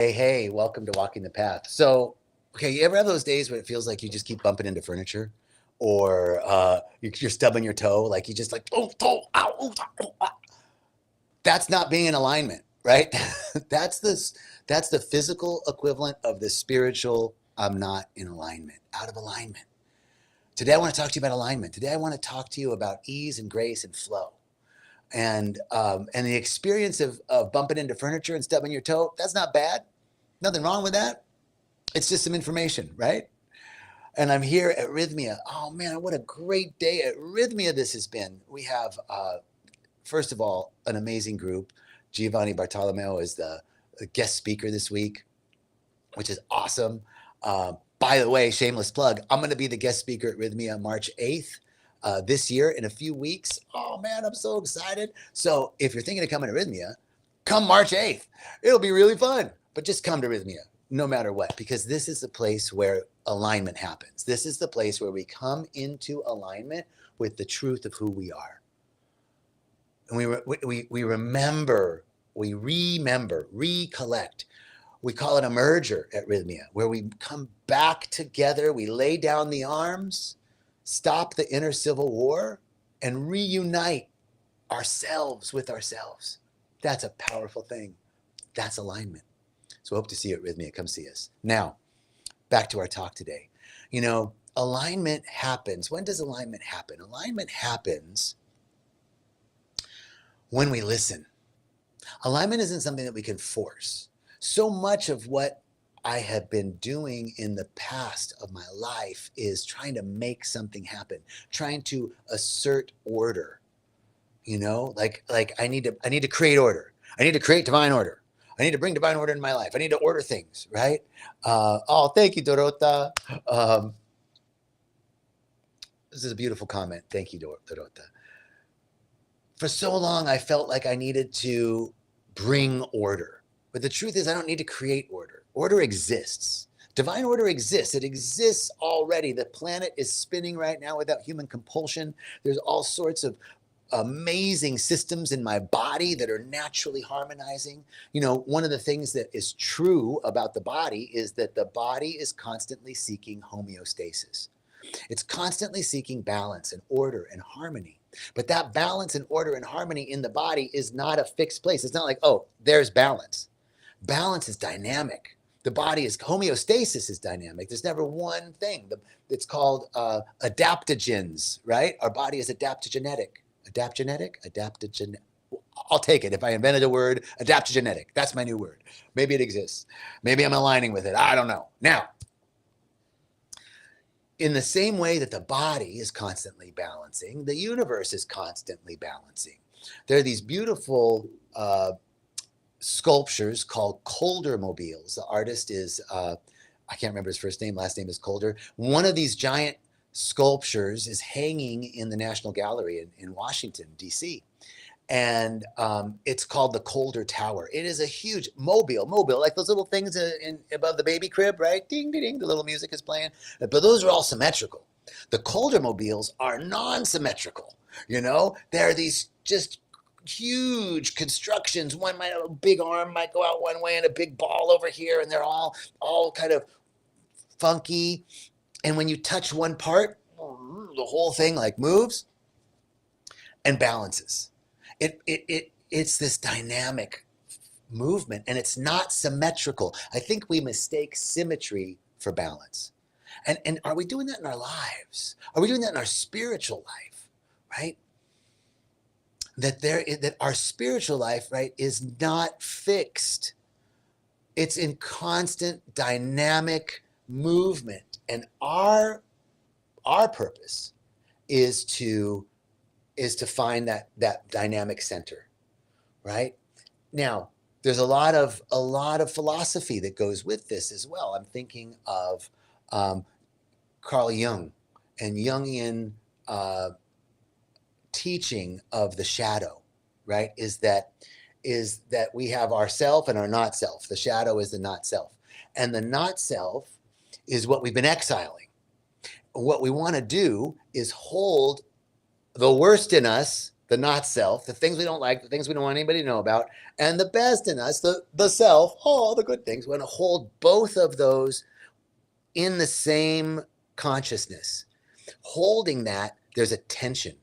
Hey, welcome to Walking the Path. So, okay, you ever have those days where it feels like you just keep bumping into furniture, or you're stubbing your toe, like you just like, oh, toe, ow, oh, oh, ah. That's not being in alignment, right? that's this. That's the physical equivalent of the spiritual. I'm not in alignment, out of alignment. Today, I want to talk to you about alignment. Today, I want to talk to you about ease and grace and flow. And the experience of bumping into furniture and stubbing your toe, that's not bad. Nothing wrong with that. It's just some information, right? And I'm here at Rythmia. Oh man, what a great day at Rythmia this has been. We have, first of all, an amazing group. Giovanni Bartolomeo is the guest speaker this week, which is awesome. By the way, shameless plug, I'm going to be the guest speaker at Rythmia March 8th. This year in a few weeks. Oh man, I'm so excited. So if you're thinking of coming to Rythmia, come March 8th. It'll be really fun. But just come to Rythmia no matter what, because this is the place where alignment happens. This is the place where we come into alignment with the truth of who we are. And we remember, recollect. We call it a merger at Rythmia, where we come back together, we lay down the arms, stop the inner civil war, and reunite ourselves with ourselves. That's a powerful thing. That's alignment. So I hope to see you at Rythmia. Come see us. Now, back to our talk today. You know, alignment happens. When does alignment happen? Alignment happens when we listen. Alignment isn't something that we can force. So much of what I have been doing in the past of my life is trying to make something happen, trying to assert order. You know, like I need to create order. I need to create divine order. I need to bring divine order in my life. I need to order things, right? Oh, thank you, Dorota. This is a beautiful comment. Thank you, Dorota. For so long, I felt like I needed to bring order. But the truth is, I don't need to create order. Order exists. Divine order exists. It exists already. The planet is spinning right now without human compulsion. There's all sorts of amazing systems in my body that are naturally harmonizing. You know, one of the things that is true about the body is that the body is constantly seeking homeostasis. It's constantly seeking balance and order and harmony. But that balance and order and harmony in the body is not a fixed place. It's not like, oh, there's balance. Balance is dynamic. The body is, homeostasis is dynamic. There's never one thing. It's called adaptogens, right? Our body is adaptogenetic. Adaptogen. I'll take it. If I invented a word, adaptogenetic. That's my new word. Maybe it exists. Maybe I'm aligning with it. I don't know. Now, in the same way that the body is constantly balancing, the universe is constantly balancing. There are these beautiful sculptures called Colder mobiles. The artist is, I can't remember his first name, last name is Colder. One of these giant sculptures is hanging in the National Gallery in Washington, D.C. And it's called the Colder Tower. It is a huge mobile, like those little things above the baby crib, right? Ding, ding, ding, the little music is playing. But those are all symmetrical. The Colder mobiles are non-symmetrical. You know, they're these just huge constructions. One might have a big arm might go out one way and a big ball over here, and they're all kind of funky. And when you touch one part, the whole thing like moves and balances. It's this dynamic movement, and it's not symmetrical. I think we mistake symmetry for balance. And are we doing that in our lives? Are we doing that in our spiritual life, right? That our spiritual life, right, is not fixed. It's in constant dynamic movement. And our purpose is to find that dynamic center, right? Now, there's a lot of philosophy that goes with this as well. I'm thinking of Carl Jung and Jungian teaching of the shadow, right? Is that we have our self and our not self. The shadow is the not self, and the not self is what we've been exiling. What we want to do is hold the worst in us the not self, the things we don't like, the things we don't want anybody to know about, and the best in us, the self, all the good things. We want to hold both of those in the same consciousness. Holding that, there's a tension.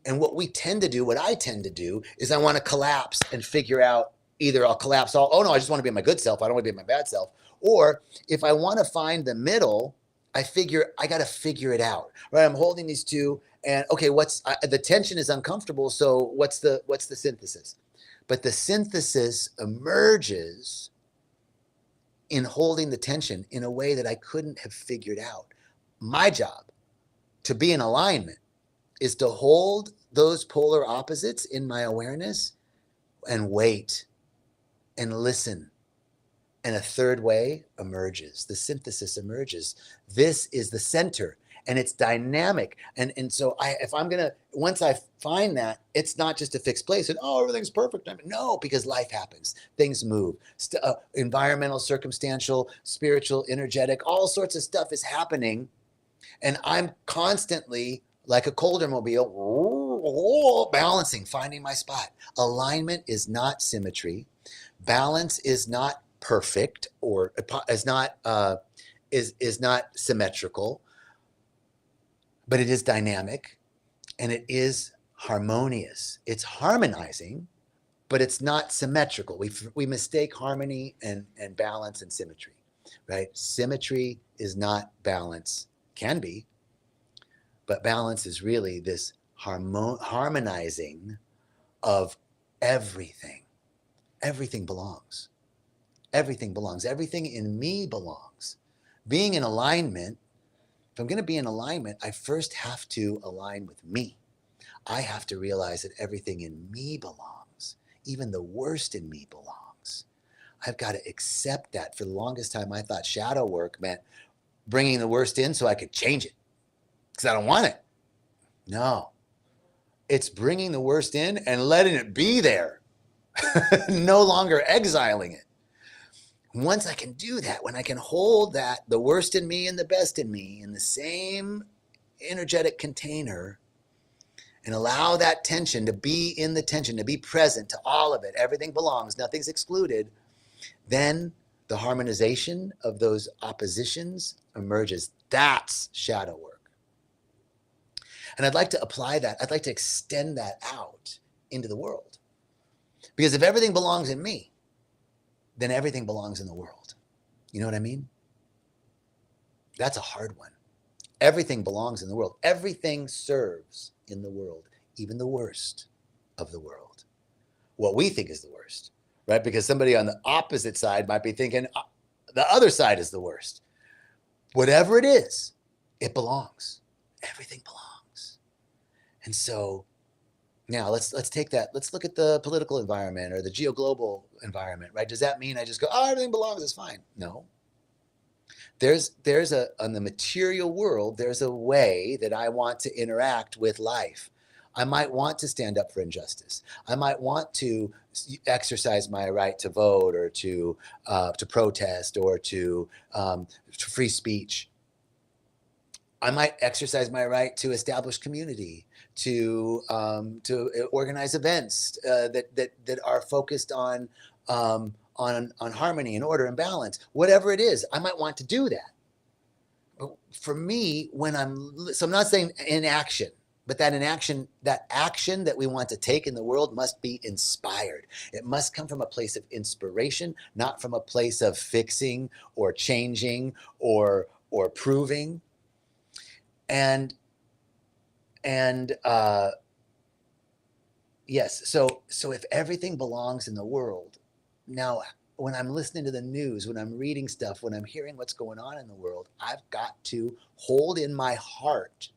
And what I tend to do is I want to collapse and figure out, either I'll collapse all, oh no, I just want to be my good self, I don't want to be my bad self. Or if I want to find the middle, I got to figure it out, right? I'm holding these two, and okay, the tension is uncomfortable. So what's the synthesis? But the synthesis emerges in holding the tension in a way that I couldn't have figured out. My job to be in alignment is to hold those polar opposites in my awareness and wait and listen. And a third way emerges. The synthesis emerges. This is the center, and it's dynamic. And so once I find that, it's not just a fixed place and, oh, everything's perfect. No, because life happens. Things move. Environmental, circumstantial, spiritual, energetic, all sorts of stuff is happening. And I'm constantly, like a Colder-mobile, balancing, finding my spot. Alignment is not symmetry. Balance is not perfect, or is not symmetrical, but it is dynamic and it is harmonious. It's harmonizing, but it's not symmetrical. We mistake harmony and balance and symmetry, right? Symmetry is not balance. Can be, but balance is really this harmonizing of everything. Everything belongs. Everything belongs. Everything in me belongs. Being in alignment, if I'm going to be in alignment, I first have to align with me. I have to realize that everything in me belongs. Even the worst in me belongs. I've got to accept that. For the longest time, I thought shadow work meant bringing the worst in so I could change it because I don't want it. No, it's bringing the worst in and letting it be there, no longer exiling it. Once I can do that, when I can hold that, the worst in me and the best in me in the same energetic container, and allow that tension to be in the tension, to be present to all of it, everything belongs, nothing's excluded, then the harmonization of those oppositions emerges. That's shadow work. And I'd like to apply that. I'd like to extend that out into the world. Because if everything belongs in me, then everything belongs in the world. You know what I mean? That's a hard one. Everything belongs in the world. Everything serves in the world, even the worst of the world. What we think is the worst, right? Because somebody on the opposite side might be thinking the other side is the worst. Whatever it is, it belongs. Everything belongs. And so now let's take that. Let's look at the political environment or the geoglobal environment, right? Does that mean I just go, oh, everything belongs, it's fine? No. On the material world, there's a way that I want to interact with life. I might want to stand up for injustice. I might want to exercise my right to vote or to protest or to free speech. I might exercise my right to establish community, to organize events that are focused on harmony and order and balance. Whatever it is, I might want to do that. But for me, so I'm not saying inaction, but that action that we want to take in the world must be inspired. It must come from a place of inspiration, not from a place of fixing or changing or proving. And yes, so if everything belongs in the world, now when I'm listening to the news, when I'm reading stuff, when I'm hearing what's going on in the world, I've got to hold in my heart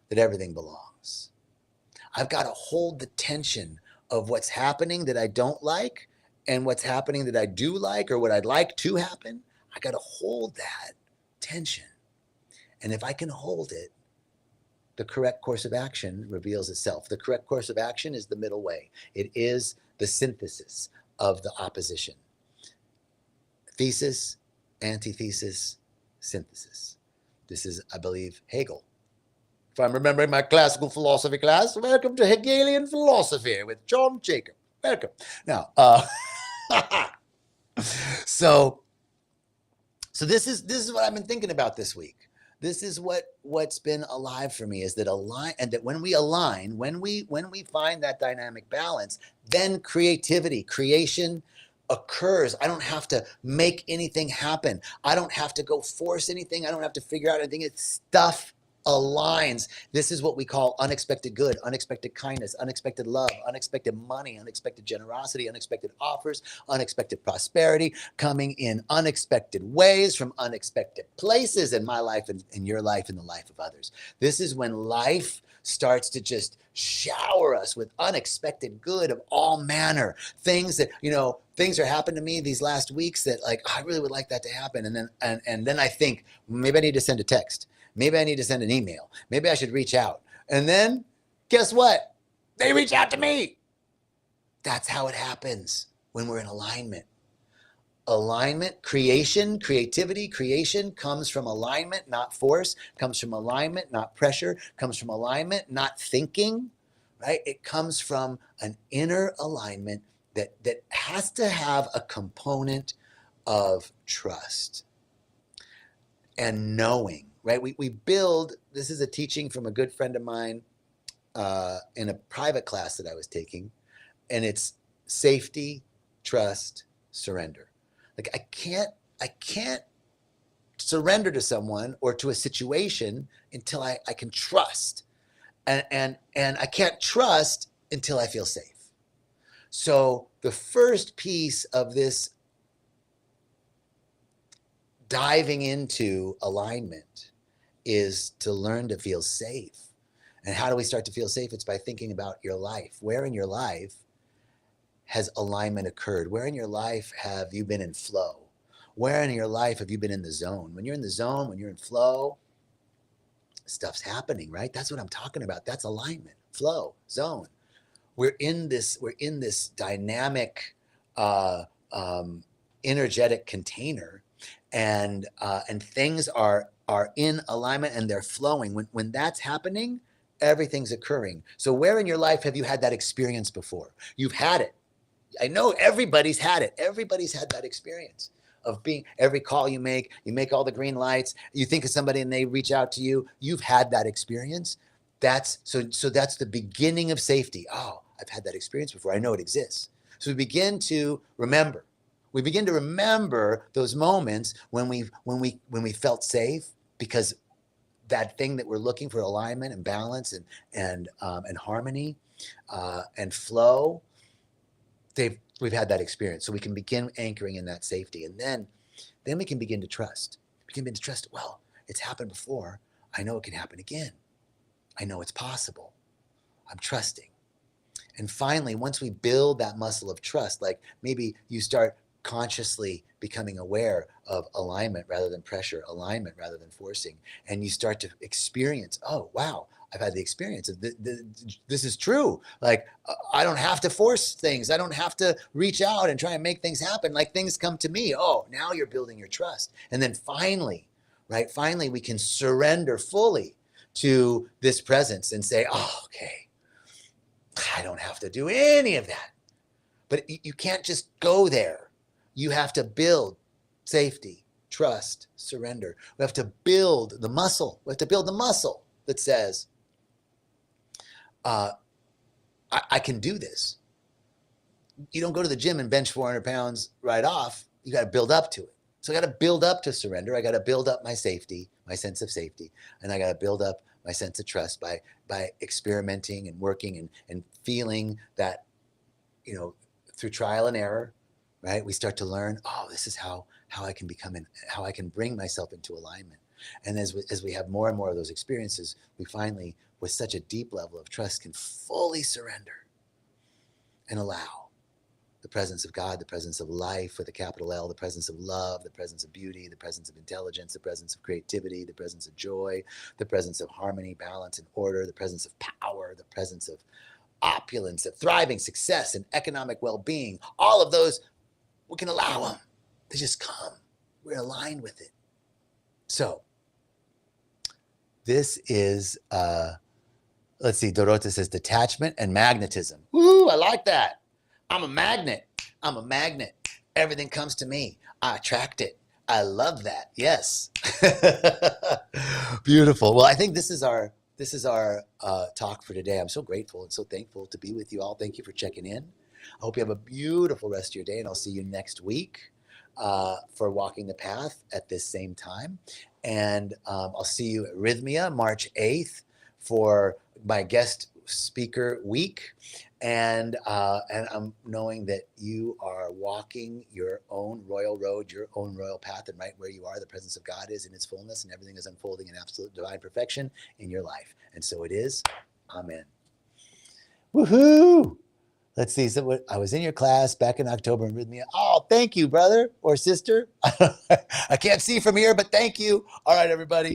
that everything belongs. I've got to hold the tension of what's happening that I don't like and what's happening that I do like or what I'd like to happen. I got to hold that tension. And if I can hold it, the correct course of action reveals itself. The correct course of action is the middle way. It is the synthesis of the opposition. Thesis, antithesis, synthesis. This is, I believe, Hegel. If I'm remembering my classical philosophy class, welcome to Hegelian philosophy with John Jacob. Welcome. Now, so this is what I've been thinking about this week. This is what's been alive for me, is that when we find that dynamic balance, then creation occurs. I don't have to make anything happen. I don't have to go force anything. I don't have to figure out anything. It's stuff aligns. This is what we call unexpected good, unexpected kindness, unexpected love, unexpected money, unexpected generosity, unexpected offers, unexpected prosperity, coming in unexpected ways from unexpected places in my life and in your life and the life of others. This is when life starts to just shower us with unexpected good of all manner. Things that, things are happening to me these last weeks that, like, I really would like that to happen. And then I think, maybe I need to send a text. Maybe I need to send an email. Maybe I should reach out. And then guess what? They reach out to me. That's how it happens when we're in alignment. Alignment, creativity, creation comes from alignment, not force, comes from alignment, not pressure, comes from alignment, not thinking, right? It comes from an inner alignment that has to have a component of trust and knowing, right? We build, this is a teaching from a good friend of mine in a private class that I was taking, and it's safety, trust, surrender. Like I can't surrender to someone or to a situation until I can trust. And I can't trust until I feel safe. So the first piece of this diving into alignment is to learn to feel safe. And how do we start to feel safe? It's by thinking about your life. Where in your life has alignment occurred? Where in your life have you been in flow? Where in your life have you been in the zone? When you're in the zone, when you're in flow, stuff's happening, right? That's what I'm talking about. That's alignment, flow, zone. We're in this dynamic, energetic container, and things are in alignment and they're flowing. When that's happening, everything's occurring. So where in your life have you had that experience before? You've had it. I know everybody's had it. Everybody's had that experience of being, every call you make all the green lights, you think of somebody and they reach out to you. You've had that experience. That's so that's the beginning of safety. Oh, I've had that experience before. I know it exists. So we begin to remember. We begin to remember those moments when we felt safe, because that thing that we're looking for, alignment and balance and harmony and flow, we've had that experience. So we can begin anchoring in that safety, and then we can begin to trust. We can begin to trust. Well, it's happened before. I know it can happen again. I know it's possible. I'm trusting. And finally, once we build that muscle of trust, like maybe you start consciously becoming aware of alignment rather than pressure, alignment rather than forcing, and you start to experience, oh, wow, I've had the experience of this is true. Like, I don't have to force things. I don't have to reach out and try and make things happen. Like, things come to me. Oh, now you're building your trust. And then finally, right, we can surrender fully to this presence and say, oh, okay, I don't have to do any of that. But you can't just go there. You have to build safety, trust, surrender. We have to build the muscle. We have to build the muscle that says, I can do this. You don't go to the gym and bench 400 pounds right off. You got to build up to it. So I got to build up to surrender. I got to build up my safety, my sense of safety. And I got to build up my sense of trust by experimenting and working and feeling that, through trial and error, right? We start to learn, oh, this is how I can how I can bring myself into alignment. And as we have more and more of those experiences, we finally, with such a deep level of trust, can fully surrender and allow the presence of God, the presence of life with a capital L, the presence of love, the presence of beauty, the presence of intelligence, the presence of creativity, the presence of joy, the presence of harmony, balance, and order, the presence of power, the presence of opulence, of thriving success and economic well-being. All of those, we can allow them. They just come. We're aligned with it. So This is, let's see, Dorota says detachment and magnetism. Woo, I like that. I'm a magnet. I'm a magnet. Everything comes to me. I attract it. I love that. Yes. Beautiful. Well, I think this is our talk for today. I'm so grateful and so thankful to be with you all. Thank you for checking in. I hope you have a beautiful rest of your day, and I'll see you next week for Walking the Path at this same time. And I'll see you at Rythmia March 8th for my guest speaker week. And I'm knowing that you are walking your own royal road, your own royal path, and right where you are, the presence of God is in its fullness, and everything is unfolding in absolute divine perfection in your life. And so it is. Amen. Woohoo! Let's see. So I was in your class back in October in Rythmia. Oh, thank you, brother or sister. I can't see from here, but thank you. All right, everybody.